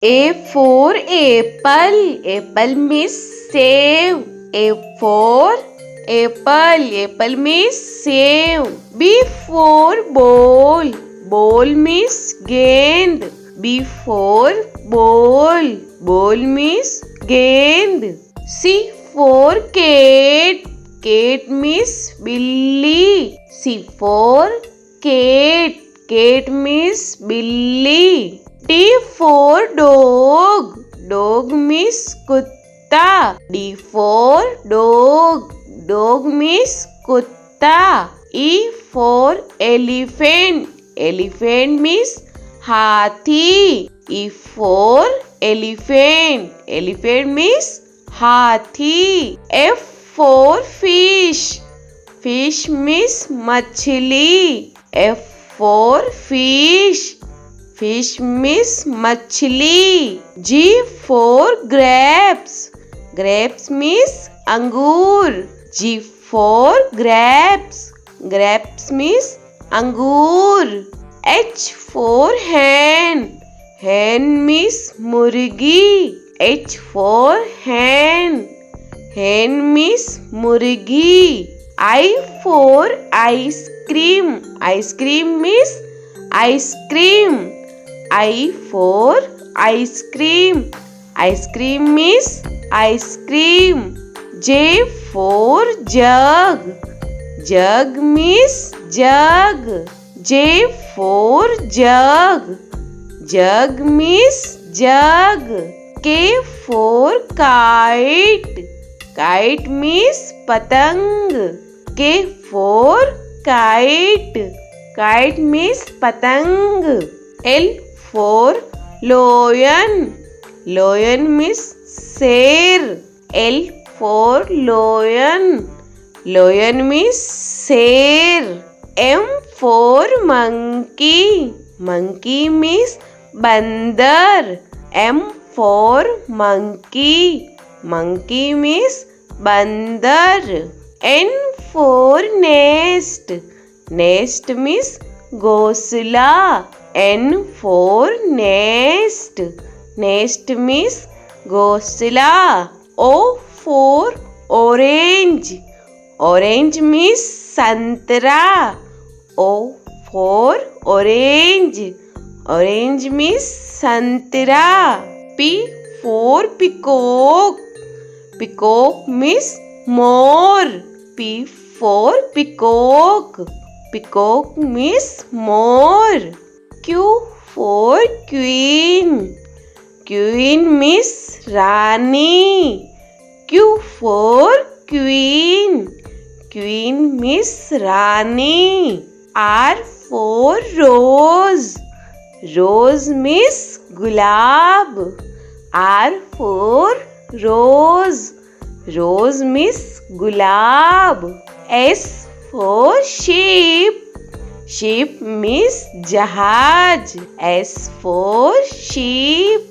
A for apple. Apple means save. A for apple. Apple means save. B for ball. Ball means gend. B for ball. Ball means gend. C for cat. Cat means billy. C for cat. Cat means billy. D for dog. Dog means kutta. D for dog. Dog means kutta. E for elephant. Elephant means hathi. E for elephant. Elephant means hathi. F for fish. Fish means machli. F for fish. Fish means machli. G for grapes. Grapes means angur. G for grapes. Grapes means angur. H for hen. Hen means murgi. H for hen. Hen means murgi. I for ice cream. Ice cream means ice cream. I for ice cream. Ice cream means ice cream. J for jug. Jug means jug. J for jug. Jug means jug. K for kite. Kite means patang. K for kite. Kite means patang. L for lion. Lion means sher. L for lion. Lion means sher. M for monkey. Monkey means bandar. M for monkey. Monkey means bandar. N for nest. Nest means ghosla. N for nest. Nest means ghosla. O for orange. Orange means santra. O for orange. Orange means santra. P for peacock. Peacock means more. P for peacock. Peacock means more. Q for queen. Queen means Rani. Q for queen. Queen means Rani. R for rose. Rose means gulab. R for rose. Rose means gulab. S for sheep. Sheep means jahaj. S for sheep.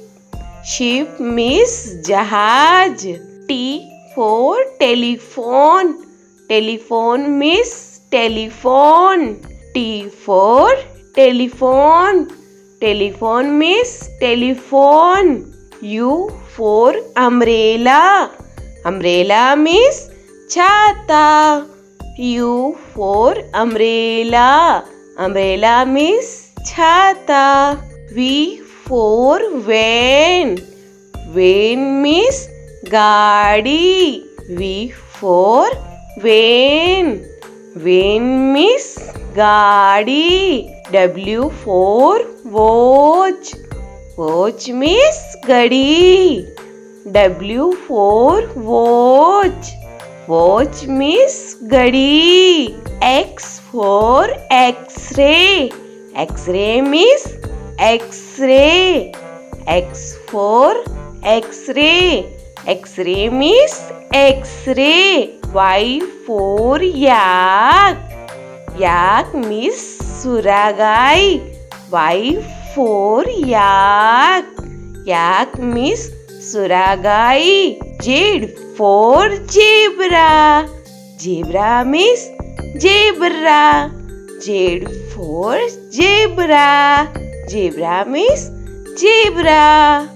Sheep means jahaj. T for telephone. Telephone means telephone. T for telephone. Telephone means telephone. U for umbrella. Umbrella means chhata. U for umbrella. Umbrella means chhata. V for van. Van means gaadi. V for van. Van means gaadi. W for watch. Watch means gadi. W for watch. Watch means gadi. X for X-ray. X-ray means X-ray. X for X-ray. X-ray means X-ray. Y for yak. Yak means suragai. Y for yak. Yak means suragai. Z for zebra. Zebra means zebra. Z for zebra. Zebra means zebra.